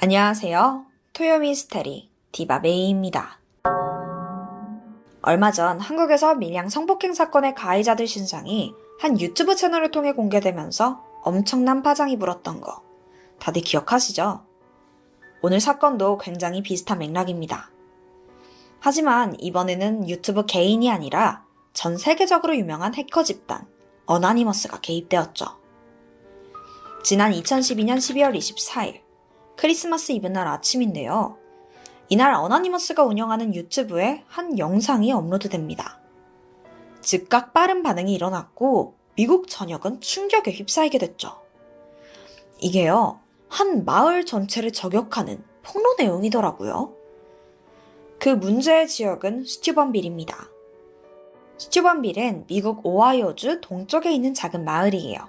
안녕하세요. 토요미스테리 디바메이입니다. 얼마 전 한국에서 밀양 성폭행 사건의 가해자들 신상이 한 유튜브 채널을 통해 공개되면서 엄청난 파장이 불었던 거 다들 기억하시죠? 오늘 사건도 굉장히 비슷한 맥락입니다. 하지만 이번에는 유튜브 개인이 아니라 전 세계적으로 유명한 해커 집단 어나니머스가 개입되었죠. 지난 2012년 12월 24일 크리스마스 이브날 아침인데요. 이날 어나니머스가 운영하는 유튜브에 한 영상이 업로드됩니다. 즉각 빠른 반응이 일어났고 미국 전역은 충격에 휩싸이게 됐죠. 이게요, 한 마을 전체를 저격하는 폭로 내용이더라고요. 그 문제의 지역은 스튜번빌입니다. 스튜번빌은 미국 오하이오주 동쪽에 있는 작은 마을이에요.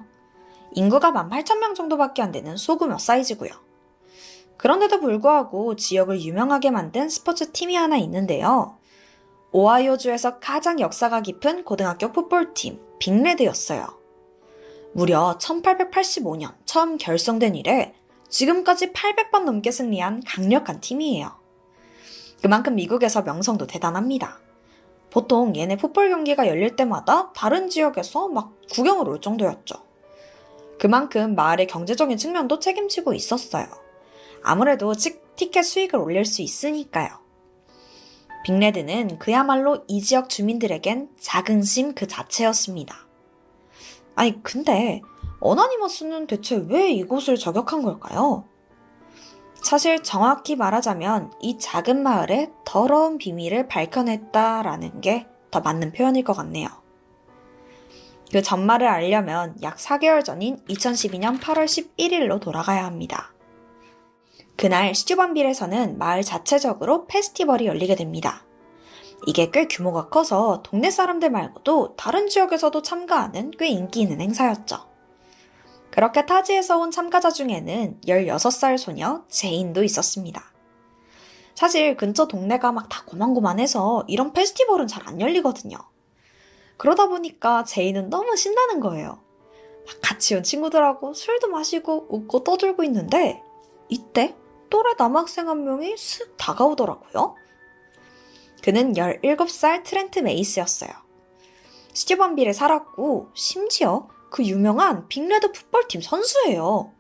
인구가 18,000명 정도밖에 안 되는 소규모 사이즈고요. 그런데도 불구하고 지역을 유명하게 만든 스포츠 팀이 하나 있는데요. 오하이오주에서 가장 역사가 깊은 고등학교 풋볼팀 빅레드였어요. 무려 1885년 처음 결성된 이래 지금까지 800번 넘게 승리한 강력한 팀이에요. 그만큼 미국에서 명성도 대단합니다. 보통 얘네 풋볼 경기가 열릴 때마다 다른 지역에서 막 구경을 올 정도였죠. 그만큼 마을의 경제적인 측면도 책임지고 있었어요. 아무래도 티켓 수익을 올릴 수 있으니까요. 빅레드는 그야말로 이 지역 주민들에겐 자긍심 그 자체였습니다. 아니 근데 어나니머스는 대체 왜 이곳을 저격한 걸까요? 사실 정확히 말하자면 이 작은 마을의 더러운 비밀을 밝혀냈다라는 게 더 맞는 표현일 것 같네요. 그 전말을 알려면 약 4개월 전인 2012년 8월 11일로 돌아가야 합니다. 그날 스튜번빌에서는 마을 자체적으로 페스티벌이 열리게 됩니다. 이게 꽤 규모가 커서 동네 사람들 말고도 다른 지역에서도 참가하는 꽤 인기 있는 행사였죠. 그렇게 타지에서 온 참가자 중에는 16살 소녀 제인도 있었습니다. 사실 근처 동네가 막 다 고만고만해서 이런 페스티벌은 잘 안 열리거든요. 그러다 보니까 제인은 너무 신나는 거예요. 막 같이 온 친구들하고 술도 마시고 웃고 떠들고 있는데 이때 또래 남학생 한 명이 쓱 다가오더라고요. 그는 17살 트렌트 메이스였어요. 스튜번빌에 살았고 심지어 그 유명한 빅레드 풋볼팀 선수예요.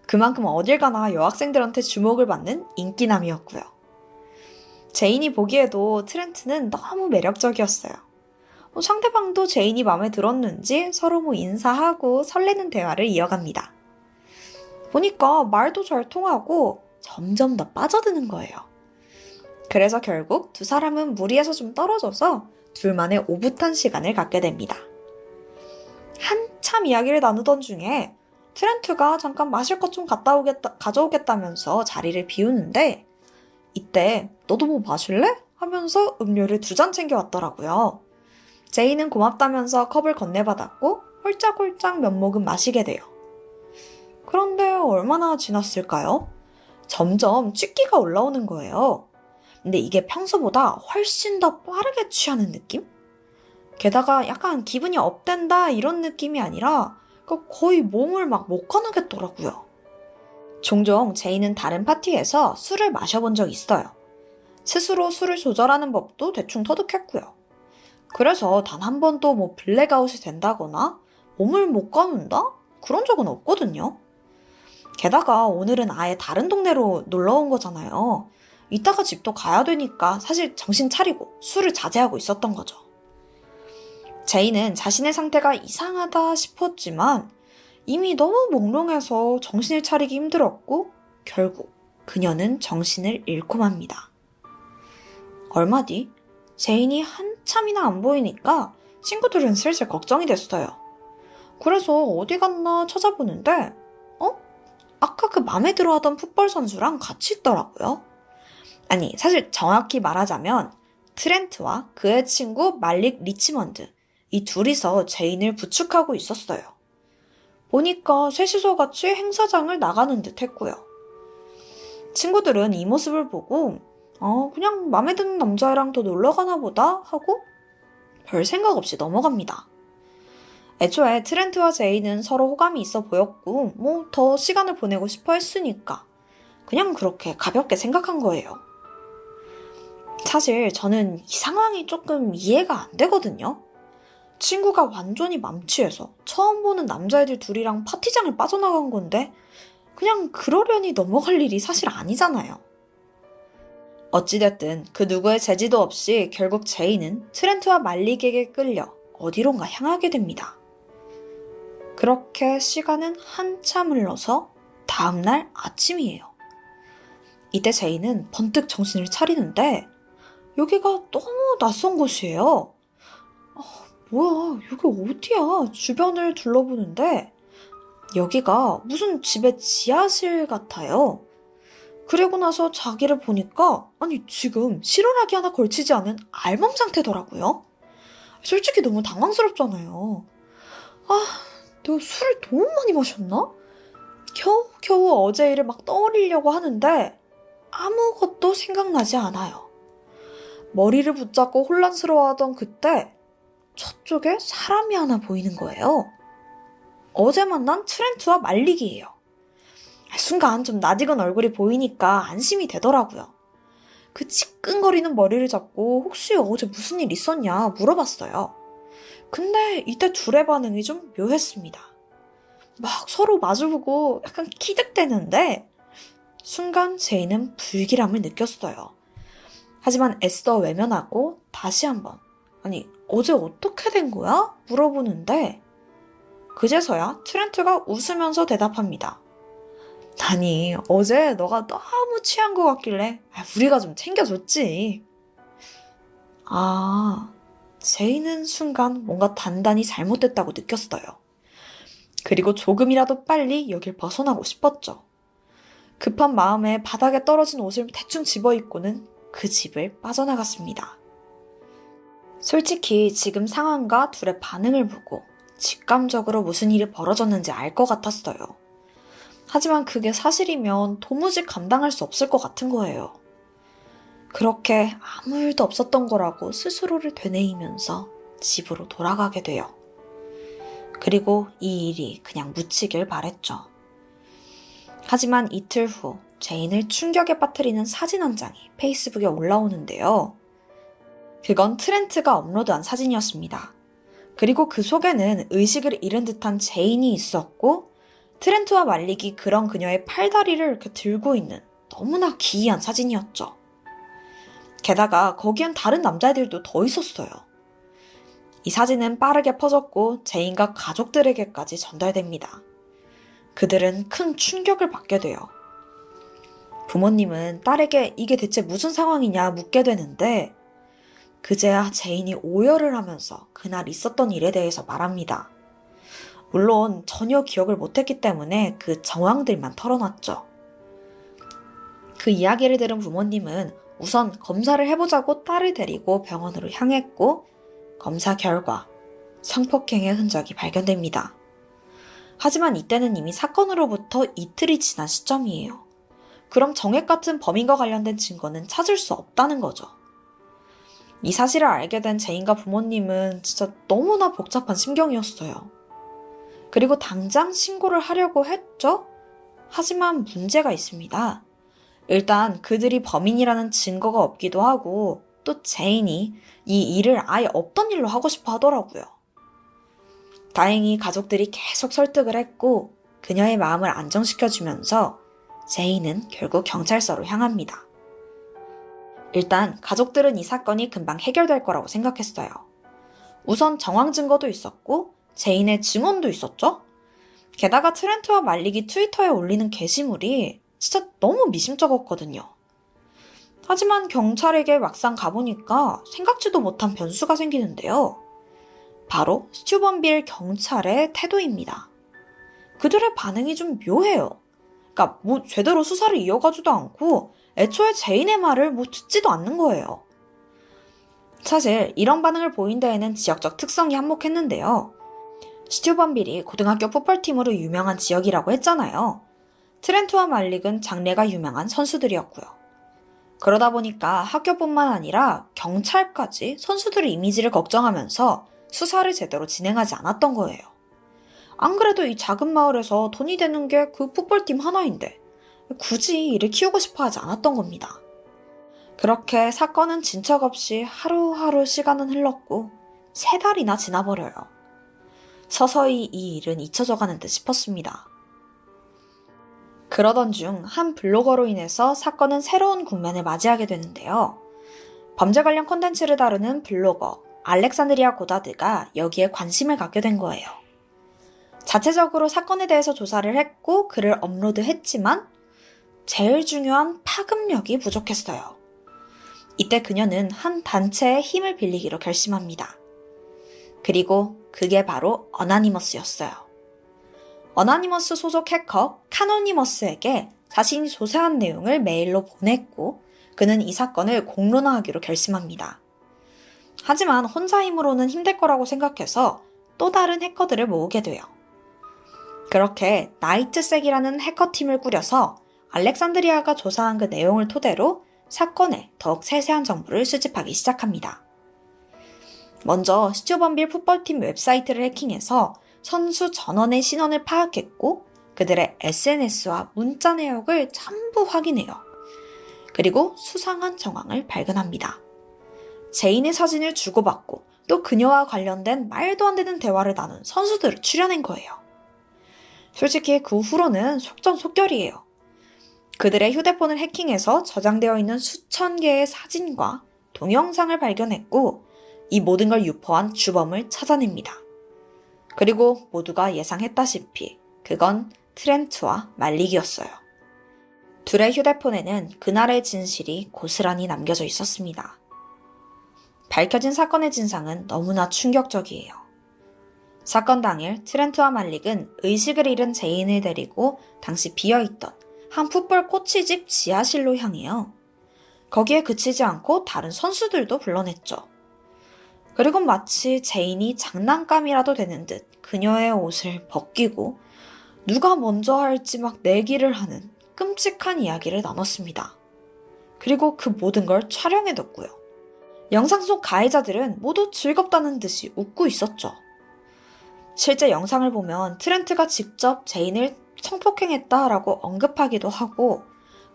그만큼 어딜 가나 여학생들한테 주목을 받는 인기남이었고요. 제인이 보기에도 트렌트는 너무 매력적이었어요. 상대방도 제인이 마음에 들었는지 서로 인사하고 설레는 대화를 이어갑니다. 보니까 말도 잘 통하고 점점 더 빠져드는 거예요. 그래서 결국 두 사람은 무리해서 좀 떨어져서 둘만의 오붓한 시간을 갖게 됩니다. 한참 이야기를 나누던 중에 트렌트가 잠깐 마실 것 좀 가져오겠다면서 자리를 비우는데 이때 너도 뭐 마실래? 하면서 음료를 2잔 챙겨왔더라고요. 제이는 고맙다면서 컵을 건네받았고 홀짝홀짝 몇 모금 마시게 돼요. 그런데 얼마나 지났을까요? 점점 취기가 올라오는 거예요. 근데 이게 평소보다 훨씬 더 빠르게 취하는 느낌? 게다가 약간 기분이 업된다 이런 느낌이 아니라 거의 몸을 막 못 가누겠더라고요. 종종 제이는 다른 파티에서 술을 마셔본 적 있어요. 스스로 술을 조절하는 법도 대충 터득했고요. 그래서 단 한 번도 뭐 블랙아웃이 된다거나 몸을 못 가눈다? 그런 적은 없거든요. 게다가 오늘은 아예 다른 동네로 놀러 온 거잖아요. 이따가 집도 가야 되니까 사실 정신 차리고 술을 자제하고 있었던 거죠. 제이는 자신의 상태가 이상하다 싶었지만 이미 너무 몽롱해서 정신을 차리기 힘들었고 결국 그녀는 정신을 잃고 맙니다. 얼마 뒤 제인이 한참이나 안 보이니까 친구들은 슬슬 걱정이 됐어요. 그래서 어디 갔나 찾아보는데 아까 그 맘에 들어하던 풋볼 선수랑 같이 있더라고요. 아니 사실 정확히 말하자면 트렌트와 그의 친구 말릭 리치먼드 이 둘이서 제인을 부축하고 있었어요. 보니까 셋이서 같이 행사장을 나가는 듯 했고요. 친구들은 이 모습을 보고 그냥 맘에 드는 남자애랑 더 놀러 가나 보다 하고 별 생각 없이 넘어갑니다. 애초에 트렌트와 제이는 서로 호감이 있어 보였고 더 시간을 보내고 싶어 했으니까 그냥 그렇게 가볍게 생각한 거예요. 사실 저는 이 상황이 조금 이해가 안 되거든요. 친구가 완전히 만취해서 처음 보는 남자애들 둘이랑 파티장을 빠져나간 건데 그냥 그러려니 넘어갈 일이 사실 아니잖아요. 어찌됐든 그 누구의 제지도 없이 결국 제이는 트렌트와 말릭에게 끌려 어디론가 향하게 됩니다. 그렇게 시간은 한참 흘러서 다음날 아침이에요. 이때 제이는 번뜩 정신을 차리는데 여기가 너무 낯선 곳이에요. 뭐야, 여기 어디야? 주변을 둘러보는데 여기가 무슨 집의 지하실 같아요. 그리고 나서 자기를 보니까 아니 지금 실온화기 하나 걸치지 않은 알몸 상태더라고요. 솔직히 너무 당황스럽잖아요. 내가 술을 너무 많이 마셨나? 겨우 어제 일을 막 떠올리려고 하는데 아무것도 생각나지 않아요. 머리를 붙잡고 혼란스러워하던 그때 저쪽에 사람이 하나 보이는 거예요. 어제 만난 트렌트와 말릭이에요. 순간 좀 낯익은 얼굴이 보이니까 안심이 되더라고요. 그 지끈거리는 머리를 잡고 혹시 어제 무슨 일 있었냐 물어봤어요. 근데 이때 둘의 반응이 좀 묘했습니다. 막 서로 마주보고 약간 키득대는데 순간 제이는 불길함을 느꼈어요. 하지만 애써 외면하고 다시 한번 아니 어제 어떻게 된 거야? 물어보는데 그제서야 트렌트가 웃으면서 대답합니다. 아니 어제 너가 너무 취한 것 같길래 우리가 좀 챙겨줬지. 제이는 순간 뭔가 단단히 잘못됐다고 느꼈어요. 그리고 조금이라도 빨리 여길 벗어나고 싶었죠. 급한 마음에 바닥에 떨어진 옷을 대충 집어입고는 그 집을 빠져나갔습니다. 솔직히 지금 상황과 둘의 반응을 보고 직감적으로 무슨 일이 벌어졌는지 알 것 같았어요. 하지만 그게 사실이면 도무지 감당할 수 없을 것 같은 거예요. 그렇게 아무 일도 없었던 거라고 스스로를 되뇌이면서 집으로 돌아가게 돼요. 그리고 이 일이 그냥 묻히길 바랬죠. 하지만 이틀 후 제인을 충격에 빠뜨리는 사진 한 장이 페이스북에 올라오는데요. 그건 트렌트가 업로드한 사진이었습니다. 그리고 그 속에는 의식을 잃은 듯한 제인이 있었고 트렌트와 말릭이 그런 그녀의 팔다리를 이렇게 들고 있는 너무나 기이한 사진이었죠. 게다가 거기엔 다른 남자애들도 더 있었어요. 이 사진은 빠르게 퍼졌고 제인과 가족들에게까지 전달됩니다. 그들은 큰 충격을 받게 돼요. 부모님은 딸에게 이게 대체 무슨 상황이냐 묻게 되는데 그제야 제인이 오열을 하면서 그날 있었던 일에 대해서 말합니다. 물론 전혀 기억을 못했기 때문에 그 정황들만 털어놨죠. 그 이야기를 들은 부모님은 우선 검사를 해보자고 딸을 데리고 병원으로 향했고 검사 결과 성폭행의 흔적이 발견됩니다. 하지만 이때는 이미 사건으로부터 이틀이 지난 시점이에요. 그럼 정액 같은 범인과 관련된 증거는 찾을 수 없다는 거죠. 이 사실을 알게 된 제인과 부모님은 진짜 너무나 복잡한 심경이었어요. 그리고 당장 신고를 하려고 했죠? 하지만 문제가 있습니다. 일단 그들이 범인이라는 증거가 없기도 하고 또 제인이 이 일을 아예 없던 일로 하고 싶어 하더라고요. 다행히 가족들이 계속 설득을 했고 그녀의 마음을 안정시켜주면서 제인은 결국 경찰서로 향합니다. 일단 가족들은 이 사건이 금방 해결될 거라고 생각했어요. 우선 정황 증거도 있었고 제인의 증언도 있었죠? 게다가 트렌트와 말릭이 트위터에 올리는 게시물이 진짜 너무 미심쩍었거든요. 하지만 경찰에게 막상 가보니까 생각지도 못한 변수가 생기는데요. 바로 스튜번빌 경찰의 태도입니다. 그들의 반응이 좀 묘해요. 그러니까 제대로 수사를 이어가지도 않고 애초에 제인의 말을 듣지도 않는 거예요. 사실 이런 반응을 보인 데에는 지역적 특성이 한몫했는데요. 스튜번빌이 고등학교 풋볼팀으로 유명한 지역이라고 했잖아요. 트렌트와 말릭은 장래가 유명한 선수들이었고요. 그러다 보니까 학교뿐만 아니라 경찰까지 선수들의 이미지를 걱정하면서 수사를 제대로 진행하지 않았던 거예요. 안 그래도 이 작은 마을에서 돈이 되는 게 그 풋볼팀 하나인데 굳이 이를 키우고 싶어 하지 않았던 겁니다. 그렇게 사건은 진척 없이 하루하루 시간은 흘렀고 3달이나 지나버려요. 서서히 이 일은 잊혀져 가는 듯 싶었습니다. 그러던 중 한 블로거로 인해서 사건은 새로운 국면을 맞이하게 되는데요. 범죄 관련 콘텐츠를 다루는 블로거 알렉산드리아 고다드가 여기에 관심을 갖게 된 거예요. 자체적으로 사건에 대해서 조사를 했고 글을 업로드했지만 제일 중요한 파급력이 부족했어요. 이때 그녀는 한 단체의 힘을 빌리기로 결심합니다. 그리고 그게 바로 어나니머스였어요. 어나니머스 소속 해커 카노니머스에게 자신이 조사한 내용을 메일로 보냈고 그는 이 사건을 공론화하기로 결심합니다. 하지만 혼자 힘으로는 힘들 거라고 생각해서 또 다른 해커들을 모으게 돼요. 그렇게 나이트색이라는 해커팀을 꾸려서 알렉산드리아가 조사한 그 내용을 토대로 사건의 더욱 세세한 정보를 수집하기 시작합니다. 먼저 스튜번빌 풋볼팀 웹사이트를 해킹해서 선수 전원의 신원을 파악했고 그들의 SNS와 문자 내역을 전부 확인해요. 그리고 수상한 정황을 발견합니다. 제인의 사진을 주고받고 또 그녀와 관련된 말도 안 되는 대화를 나눈 선수들을 추려낸 거예요. 솔직히 그 후로는 속전속결이에요. 그들의 휴대폰을 해킹해서 저장되어 있는 수천 개의 사진과 동영상을 발견했고 이 모든 걸 유포한 주범을 찾아냅니다. 그리고 모두가 예상했다시피 그건 트렌트와 말릭이었어요. 둘의 휴대폰에는 그날의 진실이 고스란히 남겨져 있었습니다. 밝혀진 사건의 진상은 너무나 충격적이에요. 사건 당일 트렌트와 말릭은 의식을 잃은 제인을 데리고 당시 비어있던 한 풋볼 코치집 지하실로 향해요. 거기에 그치지 않고 다른 선수들도 불러냈죠. 그리고 마치 제인이 장난감이라도 되는 듯 그녀의 옷을 벗기고 누가 먼저 할지 막 내기를 하는 끔찍한 이야기를 나눴습니다. 그리고 그 모든 걸 촬영해뒀고요. 영상 속 가해자들은 모두 즐겁다는 듯이 웃고 있었죠. 실제 영상을 보면 트렌트가 직접 제인을 성폭행했다라고 언급하기도 하고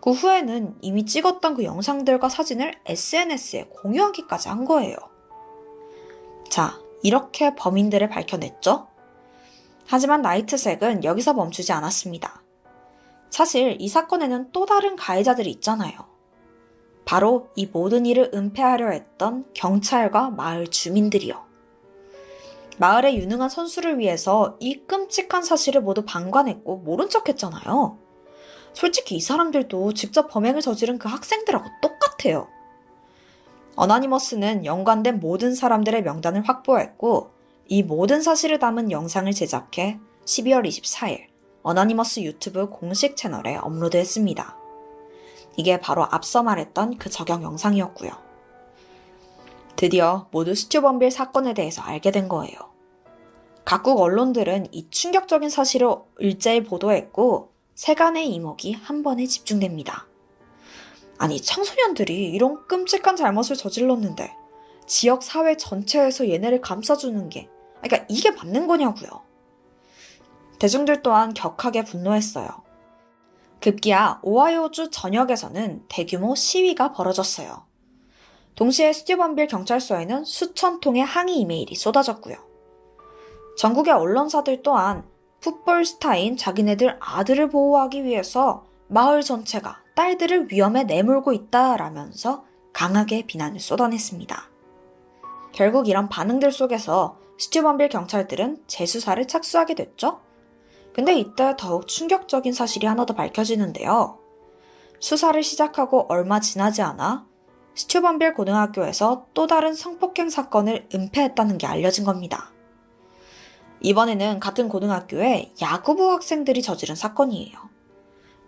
그 후에는 이미 찍었던 그 영상들과 사진을 SNS에 공유하기까지 한 거예요. 자, 이렇게 범인들을 밝혀냈죠? 하지만 나이트색은 여기서 멈추지 않았습니다. 사실 이 사건에는 또 다른 가해자들이 있잖아요. 바로 이 모든 일을 은폐하려 했던 경찰과 마을 주민들이요. 마을의 유능한 선수를 위해서 이 끔찍한 사실을 모두 방관했고 모른 척 했잖아요. 솔직히 이 사람들도 직접 범행을 저지른 그 학생들하고 똑같아요. 어나니머스는 연관된 모든 사람들의 명단을 확보했고 이 모든 사실을 담은 영상을 제작해 12월 24일 어나니머스 유튜브 공식 채널에 업로드했습니다. 이게 바로 앞서 말했던 그 저격 영상이었고요. 드디어 모두 스튜번빌 사건에 대해서 알게 된 거예요. 각국 언론들은 이 충격적인 사실을 일제히 보도했고 세간의 이목이 한 번에 집중됩니다. 아니, 청소년들이 이런 끔찍한 잘못을 저질렀는데 지역 사회 전체에서 얘네를 감싸주는 게 그러니까 이게 맞는 거냐고요. 대중들 또한 격하게 분노했어요. 급기야 오하이오주 전역에서는 대규모 시위가 벌어졌어요. 동시에 스튜번빌 경찰서에는 수천 통의 항의 이메일이 쏟아졌고요. 전국의 언론사들 또한 풋볼 스타인 자기네들 아들을 보호하기 위해서 마을 전체가 딸들을 위험에 내몰고 있다라면서 강하게 비난을 쏟아냈습니다. 결국 이런 반응들 속에서 스튜번빌 경찰들은 재수사를 착수하게 됐죠. 근데 이때 더욱 충격적인 사실이 하나 더 밝혀지는데요. 수사를 시작하고 얼마 지나지 않아 스튜번빌 고등학교에서 또 다른 성폭행 사건을 은폐했다는 게 알려진 겁니다. 이번에는 같은 고등학교에 야구부 학생들이 저지른 사건이에요.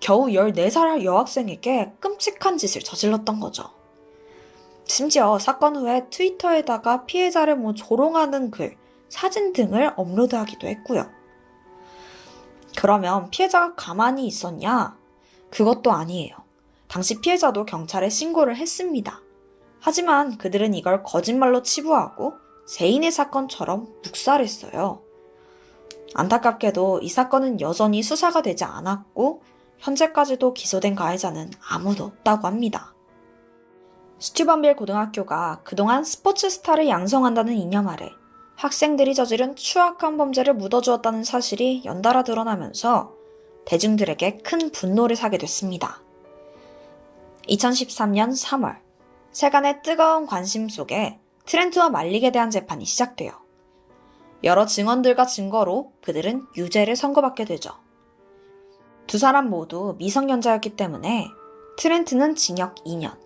겨우 14살 여학생에게 끔찍한 짓을 저질렀던 거죠. 심지어 사건 후에 트위터에다가 피해자를 조롱하는 글, 사진 등을 업로드하기도 했고요. 그러면 피해자가 가만히 있었냐? 그것도 아니에요. 당시 피해자도 경찰에 신고를 했습니다. 하지만 그들은 이걸 거짓말로 치부하고 제인의 사건처럼 묵살했어요. 안타깝게도 이 사건은 여전히 수사가 되지 않았고 현재까지도 기소된 가해자는 아무도 없다고 합니다. 스튜번빌 고등학교가 그동안 스포츠 스타를 양성한다는 이념 아래 학생들이 저지른 추악한 범죄를 묻어주었다는 사실이 연달아 드러나면서 대중들에게 큰 분노를 사게 됐습니다. 2013년 3월, 세간의 뜨거운 관심 속에 트렌트와 말릭에 대한 재판이 시작돼요. 여러 증언들과 증거로 그들은 유죄를 선고받게 되죠. 두 사람 모두 미성년자였기 때문에 트렌트는 징역 2년,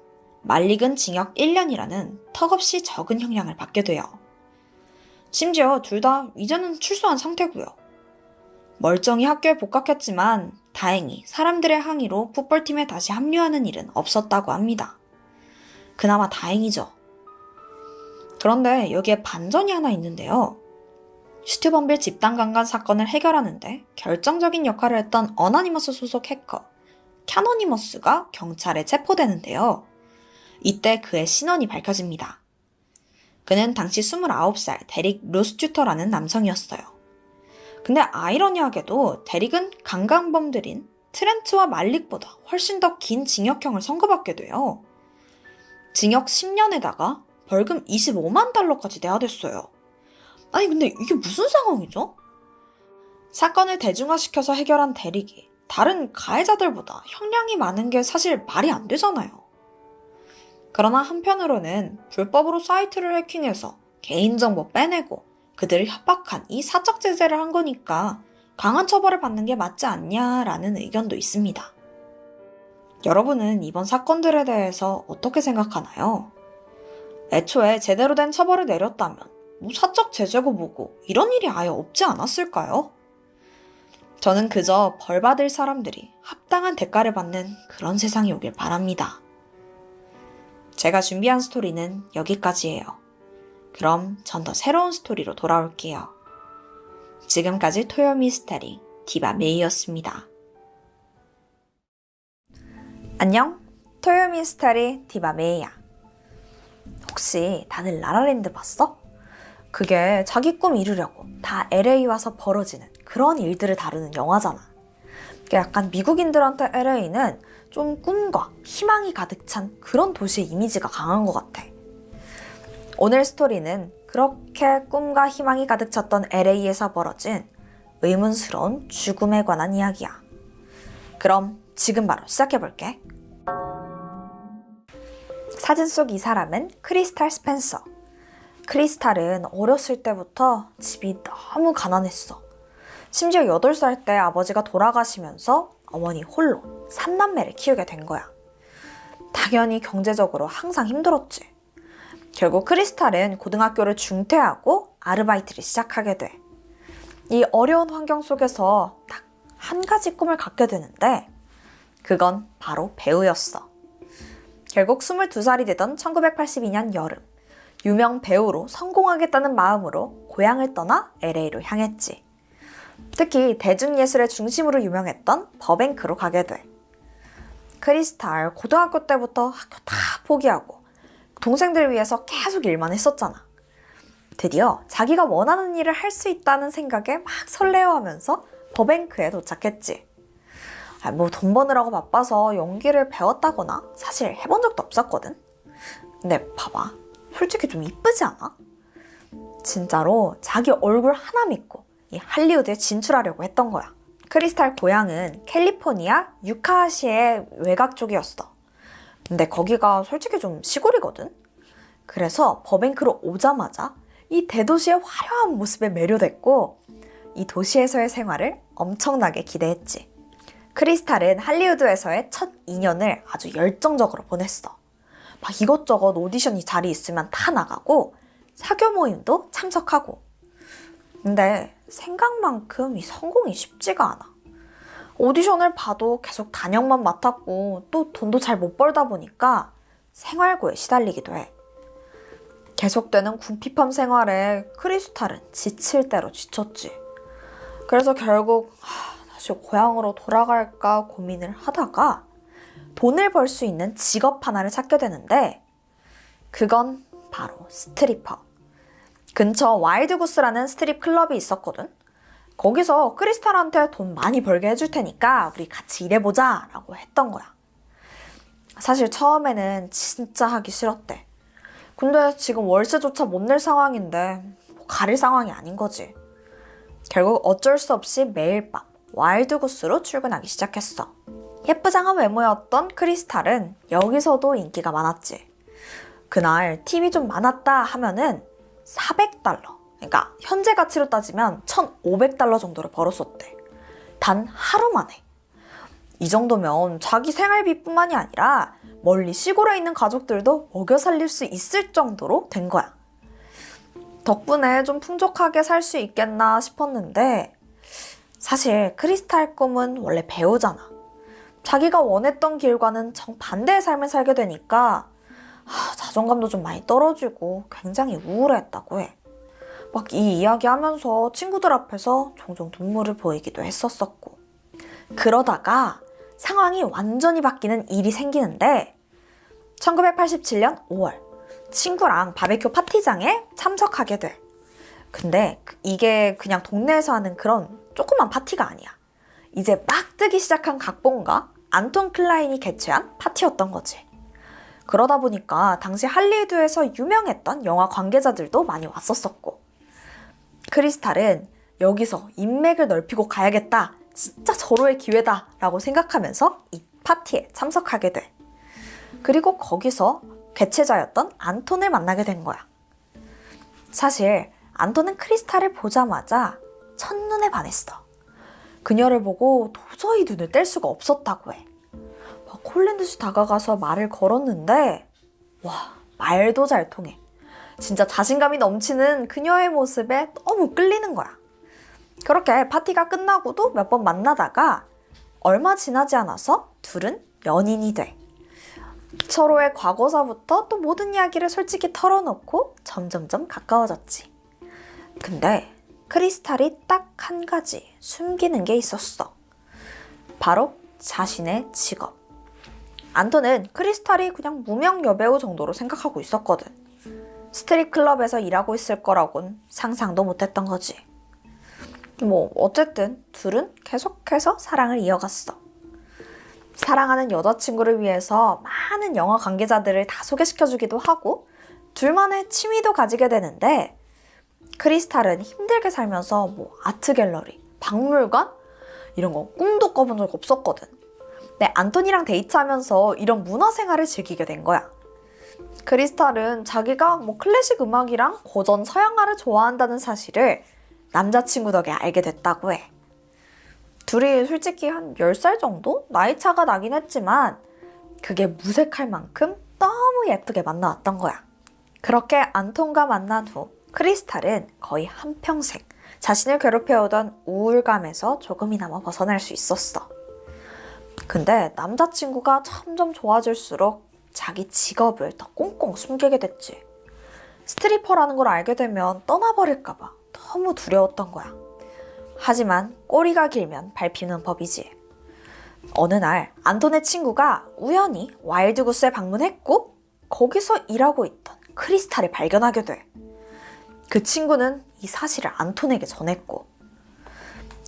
말릭은 징역 1년이라는 턱없이 적은 형량을 받게 돼요. 심지어 둘 다 이제는 출소한 상태고요. 멀쩡히 학교에 복학했지만 다행히 사람들의 항의로 풋볼팀에 다시 합류하는 일은 없었다고 합니다. 그나마 다행이죠. 그런데 여기에 반전이 하나 있는데요. 스튜번빌 집단 강간 사건을 해결하는데 결정적인 역할을 했던 어나니머스 소속 해커 캐노니머스가 경찰에 체포되는데요. 이때 그의 신원이 밝혀집니다. 그는 당시 29살 데릭 로스튜터라는 남성이었어요. 근데 아이러니하게도 데릭은 강간범들인 트렌트와 말릭보다 훨씬 더 긴 징역형을 선고받게 돼요. 징역 10년에다가 벌금 25만 달러까지 내야 됐어요. 아니 근데 이게 무슨 상황이죠? 사건을 대중화시켜서 해결한 데릭이 다른 가해자들보다 형량이 많은 게 사실 말이 안 되잖아요. 그러나 한편으로는 불법으로 사이트를 해킹해서 개인정보 빼내고 그들을 협박한 이 사적 제재를 한 거니까 강한 처벌을 받는 게 맞지 않냐라는 의견도 있습니다. 여러분은 이번 사건들에 대해서 어떻게 생각하나요? 애초에 제대로 된 처벌을 내렸다면 뭐 사적 제재고 뭐고 이런 일이 아예 없지 않았을까요? 저는 그저 벌 받을 사람들이 합당한 대가를 받는 그런 세상이 오길 바랍니다. 제가 준비한 스토리는 여기까지예요. 그럼 전 더 새로운 스토리로 돌아올게요. 지금까지 토요 미스테리 디바 메이였습니다. 안녕, 토요 미스테리 디바 메이야. 혹시 다들 라라랜드 봤어? 그게 자기 꿈 이루려고 다 LA 와서 벌어지는 그런 일들을 다루는 영화잖아. 약간 미국인들한테 LA는 좀 꿈과 희망이 가득 찬 그런 도시의 이미지가 강한 것 같아. 오늘 스토리는 그렇게 꿈과 희망이 가득 찼던 LA에서 벌어진 의문스러운 죽음에 관한 이야기야. 그럼 지금 바로 시작해볼게. 사진 속 이 사람은 크리스탈 스펜서. 크리스탈은 어렸을 때부터 집이 너무 가난했어. 심지어 8살 때 아버지가 돌아가시면서 어머니 홀로 3남매를 키우게 된 거야. 당연히 경제적으로 항상 힘들었지. 결국 크리스탈은 고등학교를 중퇴하고 아르바이트를 시작하게 돼. 이 어려운 환경 속에서 딱 한 가지 꿈을 갖게 되는데 그건 바로 배우였어. 결국 22살이 되던 1982년 여름, 유명 배우로 성공하겠다는 마음으로 고향을 떠나 LA로 향했지. 특히 대중예술의 중심으로 유명했던 버뱅크로 가게 돼. 크리스탈 고등학교 때부터 학교 다 포기하고 동생들을 위해서 계속 일만 했었잖아. 드디어 자기가 원하는 일을 할 수 있다는 생각에 막 설레어하면서 버뱅크에 도착했지. 뭐 돈 버느라고 바빠서 연기를 배웠다거나 사실 해본 적도 없었거든. 근데 봐봐, 솔직히 좀 이쁘지 않아? 진짜로 자기 얼굴 하나 믿고 이 할리우드에 진출하려고 했던 거야. 크리스탈 고향은 캘리포니아 유카시의 외곽 쪽이었어. 근데 거기가 솔직히 좀 시골이거든. 그래서 버뱅크로 오자마자 이 대도시의 화려한 모습에 매료됐고 이 도시에서의 생활을 엄청나게 기대했지. 크리스탈은 할리우드에서의 첫 2년을 아주 열정적으로 보냈어. 막 이것저것 오디션이 자리 있으면 다 나가고 사교 모임도 참석하고. 근데 생각만큼 이 성공이 쉽지가 않아. 오디션을 봐도 계속 단역만 맡았고 또 돈도 잘 못 벌다 보니까 생활고에 시달리기도 해. 계속되는 궁핍함 생활에 크리스탈은 지칠 대로 지쳤지. 그래서 결국 다시 고향으로 돌아갈까 고민을 하다가 돈을 벌 수 있는 직업 하나를 찾게 되는데 그건 바로 스트리퍼. 근처 와일드구스라는 스트립 클럽이 있었거든. 거기서 크리스탈한테 돈 많이 벌게 해줄 테니까 우리 같이 일해보자 라고 했던 거야. 사실 처음에는 진짜 하기 싫었대. 근데 지금 월세조차 못 낼 상황인데 뭐 가릴 상황이 아닌 거지. 결국 어쩔 수 없이 매일 밤 와일드구스로 출근하기 시작했어. 예쁘장한 외모였던 크리스탈은 여기서도 인기가 많았지. 그날 팀이 좀 많았다 하면은 400달러, 그러니까 현재 가치로 따지면 1,500달러 정도를 벌었었대. 단 하루 만에. 이 정도면 자기 생활비뿐만이 아니라 멀리 시골에 있는 가족들도 먹여 살릴 수 있을 정도로 된 거야. 덕분에 좀 풍족하게 살 수 있겠나 싶었는데 사실 크리스탈 꿈은 원래 배우잖아. 자기가 원했던 길과는 정반대의 삶을 살게 되니까 자존감도 좀 많이 떨어지고 굉장히 우울했다고 해. 막 이 이야기 하면서 친구들 앞에서 종종 눈물을 보이기도 했었었고. 그러다가 상황이 완전히 바뀌는 일이 생기는데 1987년 5월 친구랑 바베큐 파티장에 참석하게 돼. 근데 이게 그냥 동네에서 하는 그런 조그만 파티가 아니야. 이제 막 뜨기 시작한 각본가 안톤 클라인이 개최한 파티였던 거지. 그러다 보니까 당시 할리우드에서 유명했던 영화 관계자들도 많이 왔었었고, 크리스탈은 여기서 인맥을 넓히고 가야겠다, 진짜 절호의 기회다 라고 생각하면서 이 파티에 참석하게 돼. 그리고 거기서 개최자였던 안톤을 만나게 된 거야. 사실 안톤은 크리스탈을 보자마자 첫눈에 반했어. 그녀를 보고 도저히 눈을 뗄 수가 없었다고 해. 막 홀린 듯이 다가가서 말을 걸었는데 와, 말도 잘 통해. 진짜 자신감이 넘치는 그녀의 모습에 너무 끌리는 거야. 그렇게 파티가 끝나고도 몇 번 만나다가 얼마 지나지 않아서 둘은 연인이 돼. 서로의 과거사부터 또 모든 이야기를 솔직히 털어놓고 점점점 가까워졌지. 근데 크리스탈이 딱 한 가지 숨기는 게 있었어. 바로 자신의 직업. 안톤은 크리스탈이 그냥 무명 여배우 정도로 생각하고 있었거든. 스트릿 클럽에서 일하고 있을 거라곤 상상도 못했던 거지. 뭐 어쨌든 둘은 계속해서 사랑을 이어갔어. 사랑하는 여자친구를 위해서 많은 영화 관계자들을 다 소개시켜주기도 하고 둘만의 취미도 가지게 되는데 크리스탈은 힘들게 살면서 뭐 아트갤러리, 박물관 이런 거 꿈도 꿔본 적 없었거든. 근데 안톤이랑 데이트하면서 이런 문화생활을 즐기게 된 거야. 크리스탈은 자기가 뭐 클래식 음악이랑 고전 서양화를 좋아한다는 사실을 남자친구 덕에 알게 됐다고 해. 둘이 솔직히 한 10살 정도? 나이 차가 나긴 했지만 그게 무색할 만큼 너무 예쁘게 만나왔던 거야. 그렇게 안톤과 만난 후 크리스탈은 거의 한평생 자신을 괴롭혀오던 우울감에서 조금이나마 벗어날 수 있었어. 근데 남자친구가 점점 좋아질수록 자기 직업을 더 꽁꽁 숨기게 됐지. 스트리퍼라는 걸 알게 되면 떠나버릴까봐 너무 두려웠던 거야. 하지만 꼬리가 길면 밟히는 법이지. 어느 날 안톤의 친구가 우연히 와일드구스에 방문했고 거기서 일하고 있던 크리스탈을 발견하게 돼. 그 친구는 이 사실을 안톤에게 전했고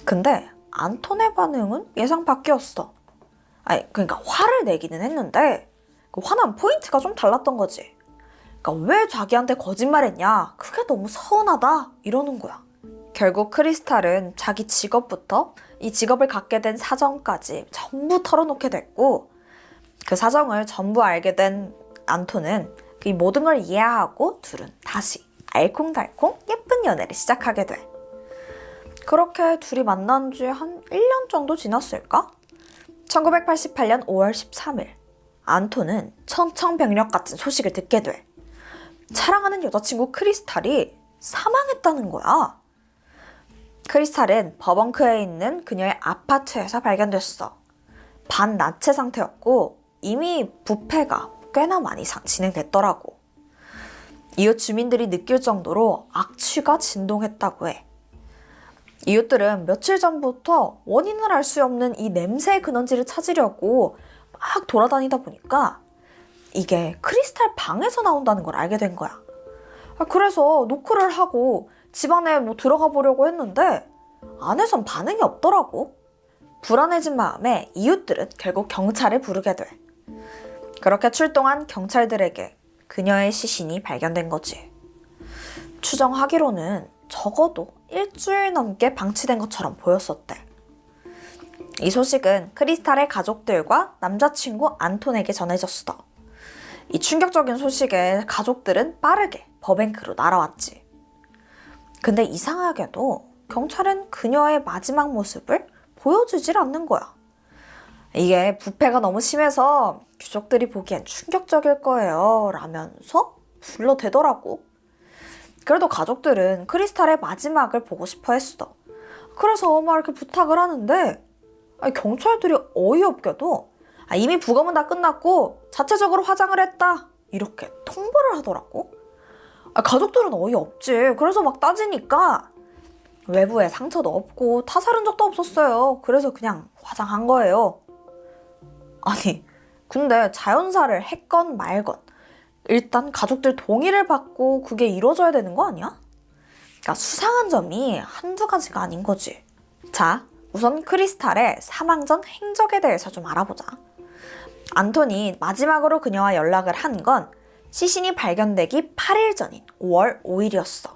근데 안톤의 반응은 예상 밖이었어. 그러니까 화를 내기는 했는데 그 화난 포인트가 좀 달랐던 거지. 그러니까 왜 자기한테 거짓말했냐, 그게 너무 서운하다 이러는 거야. 결국 크리스탈은 자기 직업부터 이 직업을 갖게 된 사정까지 전부 털어놓게 됐고 그 사정을 전부 알게 된 안톤은 그 모든 걸 이해하고 둘은 다시 알콩달콩 예쁜 연애를 시작하게 돼. 그렇게 둘이 만난 지 한 1년 정도 지났을까? 1988년 5월 13일 안톤은 천청백력 같은 소식을 듣게 돼. 사랑하는 여자친구 크리스탈이 사망했다는 거야. 크리스탈은 버벙크에 있는 그녀의 아파트에서 발견됐어. 반나체 상태였고 이미 부패가 꽤나 많이 진행됐더라고. 이웃 주민들이 느낄 정도로 악취가 진동했다고 해. 이웃들은 며칠 전부터 원인을 알 수 없는 이 냄새의 근원지를 찾으려고 막 돌아다니다 보니까 이게 크리스탈 방에서 나온다는 걸 알게 된 거야. 그래서 노크를 하고 집 안에 뭐 들어가 보려고 했는데 안에선 반응이 없더라고. 불안해진 마음에 이웃들은 결국 경찰을 부르게 돼. 그렇게 출동한 경찰들에게 그녀의 시신이 발견된 거지. 추정하기로는 적어도 일주일 넘게 방치된 것처럼 보였었대. 이 소식은 크리스탈의 가족들과 남자친구 안톤에게 전해졌어. 이 충격적인 소식에 가족들은 빠르게 버뱅크로 날아왔지. 근데 이상하게도 경찰은 그녀의 마지막 모습을 보여주질 않는 거야. 이게 부패가 너무 심해서 귀족들이 보기엔 충격적일 거예요 라면서 불러대더라고. 그래도 가족들은 크리스탈의 마지막을 보고 싶어 했어. 그래서 막 이렇게 부탁을 하는데 경찰들이 어이없게도 이미 부검은 다 끝났고 자체적으로 화장을 했다 이렇게 통보를 하더라고. 가족들은 어이없지. 그래서 막 따지니까 외부에 상처도 없고 타살한 적도 없었어요. 그래서 그냥 화장한 거예요. 아니 근데 자연사를 했건 말건 일단 가족들 동의를 받고 그게 이루어져야 되는 거 아니야? 그러니까 수상한 점이 한두 가지가 아닌 거지. 자, 우선 크리스탈의 사망 전 행적에 대해서 좀 알아보자. 안톤이 마지막으로 그녀와 연락을 한 건 시신이 발견되기 8일 전인 5월 5일이었어.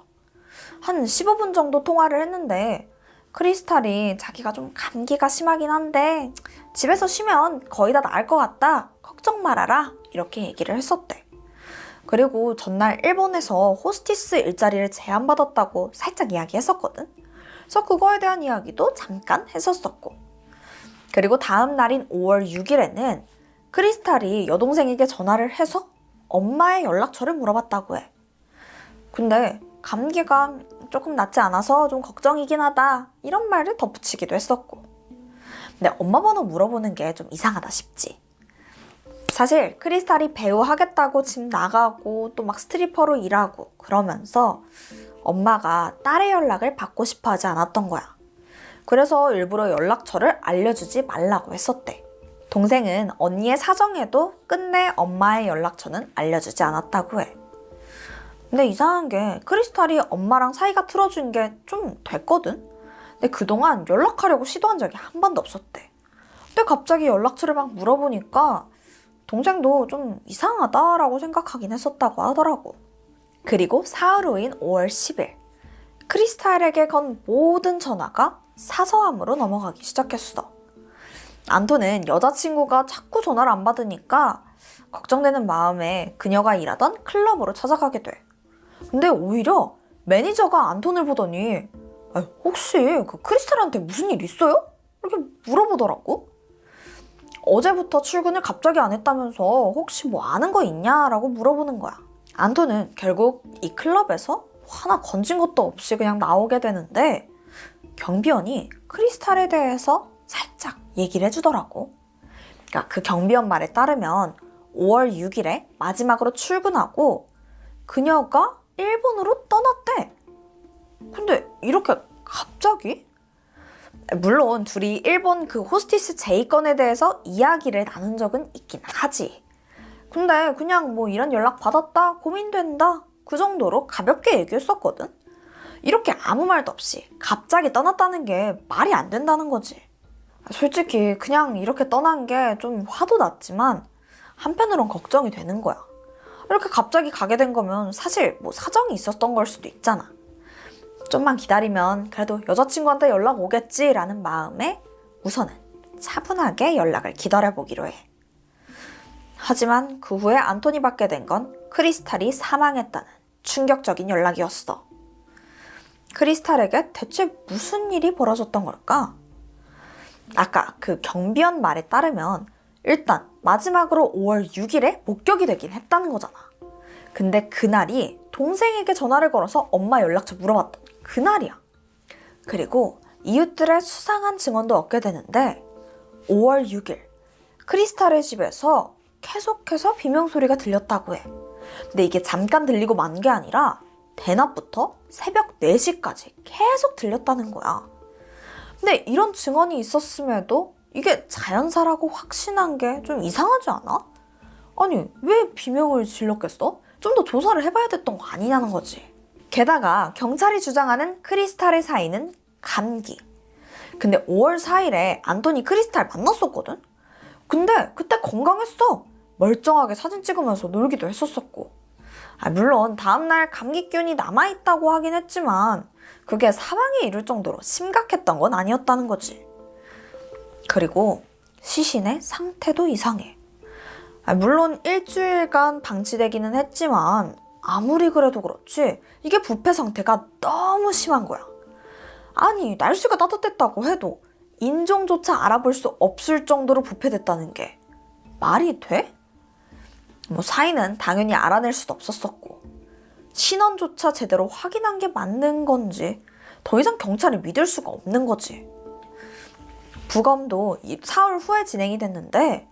한 15분 정도 통화를 했는데 크리스탈이 자기가 좀 감기가 심하긴 한데 집에서 쉬면 거의 다 나을 것 같다. 걱정 말아라. 이렇게 얘기를 했었대. 그리고 전날 일본에서 호스티스 일자리를 제안받았다고 살짝 이야기했었거든. 그래서 그거에 대한 이야기도 잠깐 했었었고. 그리고 다음 날인 5월 6일에는 크리스탈이 여동생에게 전화를 해서 엄마의 연락처를 물어봤다고 해. 근데 감기가 조금 낫지 않아서 좀 걱정이긴 하다 이런 말을 덧붙이기도 했었고. 근데 엄마 번호 물어보는 게 좀 이상하다 싶지. 사실 크리스탈이 배우 하겠다고 집 나가고 또 막 스트리퍼로 일하고 그러면서 엄마가 딸의 연락을 받고 싶어 하지 않았던 거야. 그래서 일부러 연락처를 알려주지 말라고 했었대. 동생은 언니의 사정에도 끝내 엄마의 연락처는 알려주지 않았다고 해. 근데 이상한 게 크리스탈이 엄마랑 사이가 틀어진 게 좀 됐거든? 근데 그동안 연락하려고 시도한 적이 한 번도 없었대. 근데 갑자기 연락처를 막 물어보니까 동생도 좀 이상하다라고 생각하긴 했었다고 하더라고. 그리고 사흘 후인 5월 10일 크리스탈에게 건 모든 전화가 사서함으로 넘어가기 시작했어. 안톤은 여자친구가 자꾸 전화를 안 받으니까 걱정되는 마음에 그녀가 일하던 클럽으로 찾아가게 돼. 근데 오히려 매니저가 안톤을 보더니 혹시 그 크리스탈한테 무슨 일 있어요? 이렇게 물어보더라고. 어제부터 출근을 갑자기 안 했다면서 혹시 뭐 아는 거 있냐라고 물어보는 거야. 안톤은 결국 이 클럽에서 하나 건진 것도 없이 그냥 나오게 되는데 경비원이 크리스탈에 대해서 살짝 얘기를 해주더라고. 그러니까 그 경비원 말에 따르면 5월 6일에 마지막으로 출근하고 그녀가 일본으로 떠났대. 근데 이렇게 갑자기? 물론 둘이 일본 그 호스티스 제이 건에 대해서 이야기를 나눈 적은 있긴 하지. 근데 그냥 뭐 이런 연락 받았다, 고민된다 그 정도로 가볍게 얘기했었거든. 이렇게 아무 말도 없이 갑자기 떠났다는 게 말이 안 된다는 거지. 솔직히 그냥 이렇게 떠난 게 좀 화도 났지만 한편으론 걱정이 되는 거야. 이렇게 갑자기 가게 된 거면 사실 뭐 사정이 있었던 걸 수도 있잖아. 좀만 기다리면 그래도 여자친구한테 연락 오겠지라는 마음에 우선은 차분하게 연락을 기다려보기로 해. 하지만 그 후에 안톤이 받게 된 건 크리스탈이 사망했다는 충격적인 연락이었어. 크리스탈에게 대체 무슨 일이 벌어졌던 걸까? 아까 그 경비원 말에 따르면 일단 마지막으로 5월 6일에 목격이 되긴 했다는 거잖아. 근데 그날이 동생에게 전화를 걸어서 엄마 연락처 물어봤던 그날이야. 그리고 이웃들의 수상한 증언도 얻게 되는데 5월 6일 크리스탈의 집에서 계속해서 비명소리가 들렸다고 해. 근데 이게 잠깐 들리고 만 게 아니라 대낮부터 새벽 4시까지 계속 들렸다는 거야. 근데 이런 증언이 있었음에도 이게 자연사라고 확신한 게 좀 이상하지 않아? 아니 왜 비명을 질렀겠어? 좀 더 조사를 해봐야 됐던 거 아니냐는 거지. 게다가 경찰이 주장하는 크리스탈의 사인은 감기, 근데 5월 4일에 안토니 크리스탈 만났었거든? 근데 그때 건강했어. 멀쩡하게 사진 찍으면서 놀기도 했었었고. 물론 다음날 감기균이 남아있다고 하긴 했지만 그게 사망에 이를 정도로 심각했던 건 아니었다는 거지. 그리고 시신의 상태도 이상해. 물론 일주일간 방치되기는 했지만 아무리 그래도 그렇지 이게 부패 상태가 너무 심한 거야. 아니, 날씨가 따뜻했다고 해도 인종조차 알아볼 수 없을 정도로 부패됐다는 게 말이 돼? 사인은 당연히 알아낼 수도 없었었고 신원조차 제대로 확인한 게 맞는 건지 더 이상 경찰을 믿을 수가 없는 거지. 부검도 사흘 후에 진행이 됐는데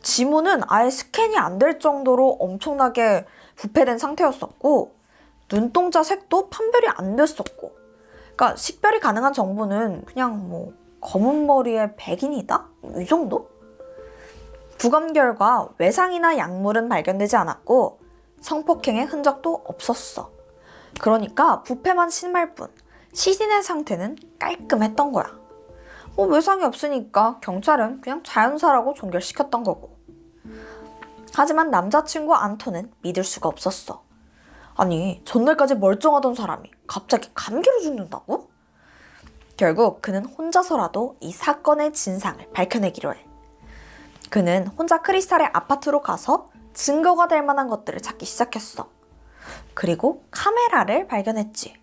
지문은 아예 스캔이 안 될 정도로 엄청나게 부패된 상태였었고 눈동자 색도 판별이 안 됐었고, 그러니까 식별이 가능한 정보는 그냥 검은 머리에 백인이다? 이 정도? 부검 결과 외상이나 약물은 발견되지 않았고 성폭행의 흔적도 없었어. 그러니까 부패만 심할 뿐 시신의 상태는 깔끔했던 거야. 외상이 없으니까 경찰은 그냥 자연사라고 종결시켰던 거고. 하지만 남자친구 안토는 믿을 수가 없었어. 아니, 전날까지 멀쩡하던 사람이 갑자기 감기로 죽는다고? 결국 그는 혼자서라도 이 사건의 진상을 밝혀내기로 해. 그는 혼자 크리스탈의 아파트로 가서 증거가 될 만한 것들을 찾기 시작했어. 그리고 카메라를 발견했지.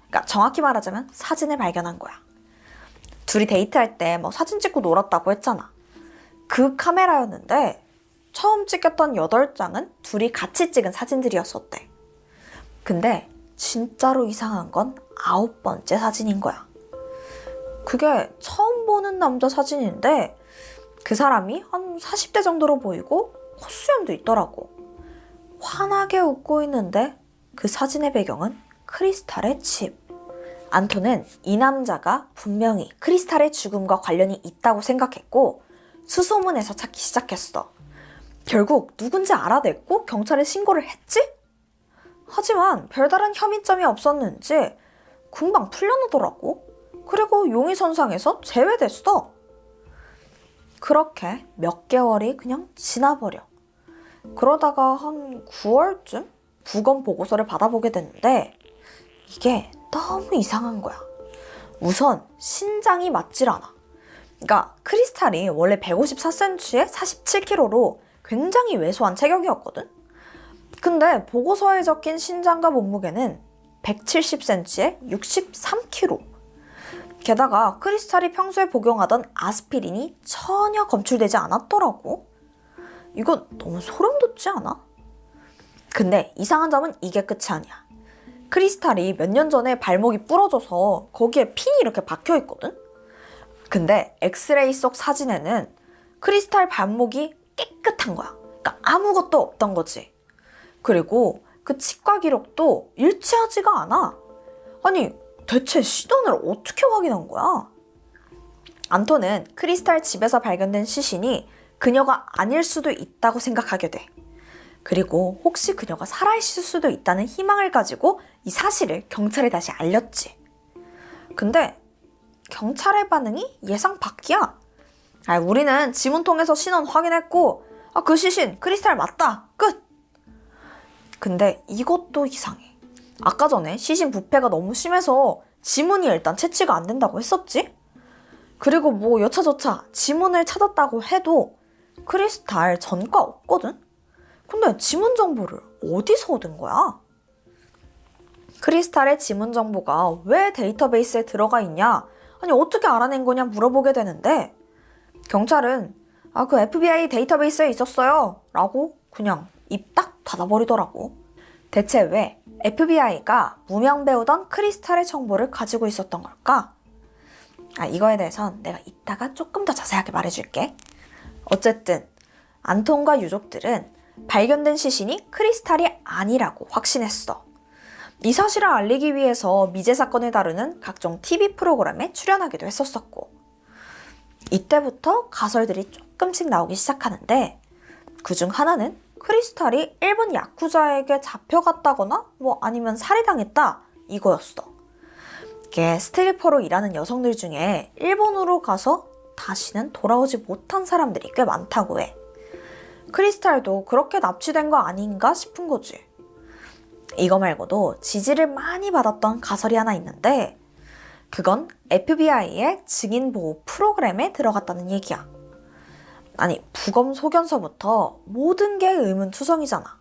그러니까 정확히 말하자면 사진을 발견한 거야. 둘이 데이트할 때 사진 찍고 놀았다고 했잖아. 그 카메라였는데 처음 찍혔던 8장은 둘이 같이 찍은 사진들이었었대. 근데 진짜로 이상한 건 9번째 사진인 거야. 그게 처음 보는 남자 사진인데 그 사람이 한 40대 정도로 보이고 콧수염도 있더라고. 환하게 웃고 있는데 그 사진의 배경은 크리스탈의 집. 안토는 이 남자가 분명히 크리스탈의 죽음과 관련이 있다고 생각했고 수소문에서 찾기 시작했어. 결국 누군지 알아냈고 경찰에 신고를 했지? 하지만 별다른 혐의점이 없었는지 금방 풀려나더라고. 그리고 용의선상에서 제외됐어. 그렇게 몇 개월이 그냥 지나버려. 그러다가 한 9월쯤 부검 보고서를 받아보게 됐는데 이게 너무 이상한 거야. 우선 신장이 맞질 않아. 그러니까 크리스탈이 원래 154cm에 47kg로 굉장히 왜소한 체격이었거든? 근데 보고서에 적힌 신장과 몸무게는 170cm에 63kg. 게다가 크리스탈이 평소에 복용하던 아스피린이 전혀 검출되지 않았더라고. 이건 너무 소름 돋지 않아? 근데 이상한 점은 이게 끝이 아니야. 크리스탈이 몇 년 전에 발목이 부러져서 거기에 핀이 이렇게 박혀 있거든? 근데 엑스레이 속 사진에는 크리스탈 발목이 깨끗한 거야. 그러니까 아무것도 없던 거지. 그리고 그 치과 기록도 일치하지가 않아. 아니, 대체 신원을 어떻게 확인한 거야? 안토는 크리스탈 집에서 발견된 시신이 그녀가 아닐 수도 있다고 생각하게 돼. 그리고 혹시 그녀가 살아있을 수도 있다는 희망을 가지고 이 사실을 경찰에 다시 알렸지. 근데 경찰의 반응이 예상 밖이야. 우리는 지문 통해서 신원 확인했고 그 시신 크리스탈 맞다. 끝. 근데 이것도 이상해. 아까 전에 시신 부패가 너무 심해서 지문이 일단 채취가 안 된다고 했었지? 그리고 여차저차 지문을 찾았다고 해도 크리스탈 전과 없거든? 근데 지문 정보를 어디서 얻은 거야? 크리스탈의 지문 정보가 왜 데이터베이스에 들어가 있냐? 아니, 어떻게 알아낸 거냐 물어보게 되는데 경찰은 그 FBI 데이터베이스에 있었어요 라고 그냥 입 딱 닫아버리더라고. 대체 왜 FBI가 무명 배우던 크리스탈의 정보를 가지고 있었던 걸까? 이거에 대해선 내가 이따가 조금 더 자세하게 말해줄게. 어쨌든 안톤과 유족들은 발견된 시신이 크리스탈이 아니라고 확신했어. 이 사실을 알리기 위해서 미제 사건을 다루는 각종 TV 프로그램에 출연하기도 했었었고 이때부터 가설들이 조금씩 나오기 시작하는데 그중 하나는 크리스탈이 일본 야쿠자에게 잡혀갔다거나 아니면 살해당했다 이거였어. 이게 스트리퍼로 일하는 여성들 중에 일본으로 가서 다시는 돌아오지 못한 사람들이 꽤 많다고 해. 크리스탈도 그렇게 납치된 거 아닌가 싶은 거지. 이거 말고도 지지를 많이 받았던 가설이 하나 있는데 그건 FBI의 증인 보호 프로그램에 들어갔다는 얘기야. 아니, 부검 소견서부터 모든 게 의문투성이잖아.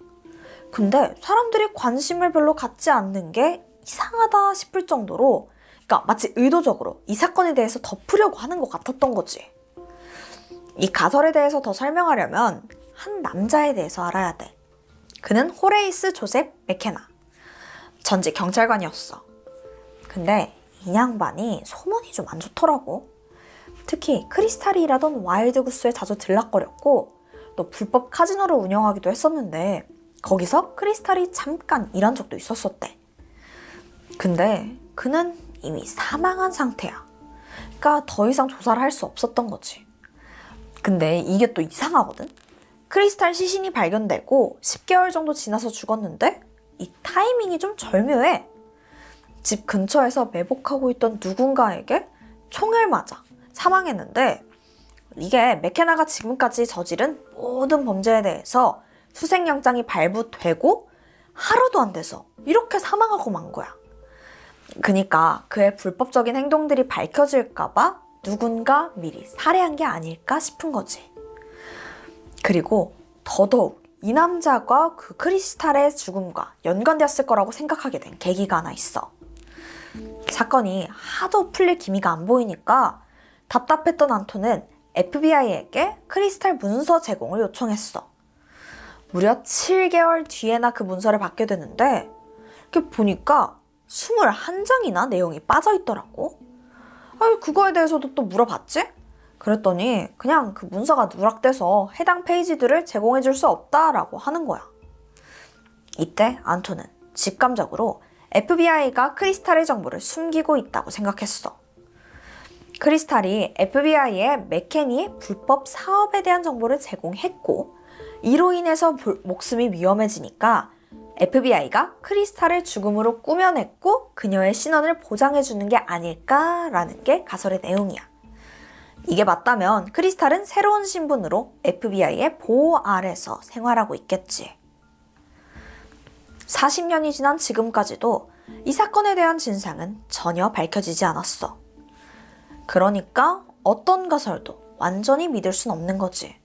근데 사람들이 관심을 별로 갖지 않는 게 이상하다 싶을 정도로, 그러니까 마치 의도적으로 이 사건에 대해서 덮으려고 하는 것 같았던 거지. 이 가설에 대해서 더 설명하려면 한 남자에 대해서 알아야 돼. 그는 호레이스 조셉 맥케나. 전직 경찰관이었어. 근데 이 양반이 소문이 좀 안 좋더라고. 특히 크리스탈이 일하던 와일드구스에 자주 들락거렸고 또 불법 카지노를 운영하기도 했었는데 거기서 크리스탈이 잠깐 일한 적도 있었었대. 근데 그는 이미 사망한 상태야. 그러니까 더 이상 조사를 할 수 없었던 거지. 근데 이게 또 이상하거든? 크리스탈 시신이 발견되고 10개월 정도 지나서 죽었는데 이 타이밍이 좀 절묘해. 집 근처에서 매복하고 있던 누군가에게 총을 맞아 사망했는데 이게 맥케나가 지금까지 저지른 모든 범죄에 대해서 수색영장이 발부되고 하루도 안 돼서 이렇게 사망하고 만 거야. 그니까 그의 불법적인 행동들이 밝혀질까봐 누군가 미리 살해한 게 아닐까 싶은 거지. 그리고 더더욱 이 남자가 그 크리스탈의 죽음과 연관되었을 거라고 생각하게 된 계기가 하나 있어. 사건이 하도 풀릴 기미가 안 보이니까 답답했던 안토는 FBI에게 크리스탈 문서 제공을 요청했어. 무려 7개월 뒤에나 그 문서를 받게 되는데 이렇게 보니까 21장이나 내용이 빠져있더라고. 그거에 대해서도 또 물어봤지? 그랬더니 그냥 그 문서가 누락돼서 해당 페이지들을 제공해 줄 수 없다라고 하는 거야. 이때 안토는 직감적으로 FBI가 크리스탈의 정보를 숨기고 있다고 생각했어. 크리스탈이 FBI에 맥케니의 불법 사업에 대한 정보를 제공했고 이로 인해서 목숨이 위험해지니까 FBI가 크리스탈을 죽음으로 꾸며냈고 그녀의 신원을 보장해주는 게 아닐까라는 게 가설의 내용이야. 이게 맞다면 크리스탈은 새로운 신분으로 FBI의 보호 아래서 생활하고 있겠지. 40년이 지난 지금까지도 이 사건에 대한 진상은 전혀 밝혀지지 않았어. 그러니까 어떤 가설도 완전히 믿을 순 없는 거지.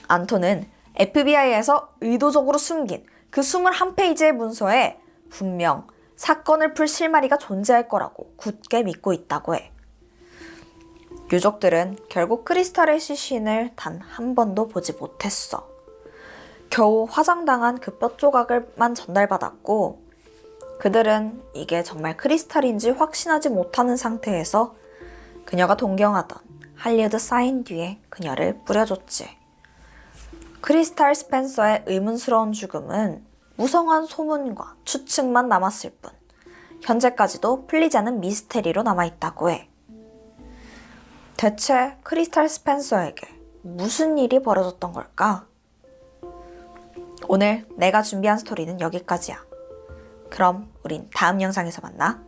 안토는 FBI에서 의도적으로 숨긴 그 21페이지의 문서에 분명 사건을 풀 실마리가 존재할 거라고 굳게 믿고 있다고 해. 유족들은 결국 크리스탈의 시신을 단 한 번도 보지 못했어. 겨우 화장당한 그 뼈 조각을만 전달받았고 그들은 이게 정말 크리스탈인지 확신하지 못하는 상태에서 그녀가 동경하던 할리우드 사인 뒤에 그녀를 뿌려줬지. 크리스탈 스펜서의 의문스러운 죽음은 무성한 소문과 추측만 남았을 뿐 현재까지도 풀리지 않은 미스테리로 남아있다고 해. 대체 크리스탈 스펜서에게 무슨 일이 벌어졌던 걸까? 오늘 내가 준비한 스토리는 여기까지야. 그럼 우린 다음 영상에서 만나.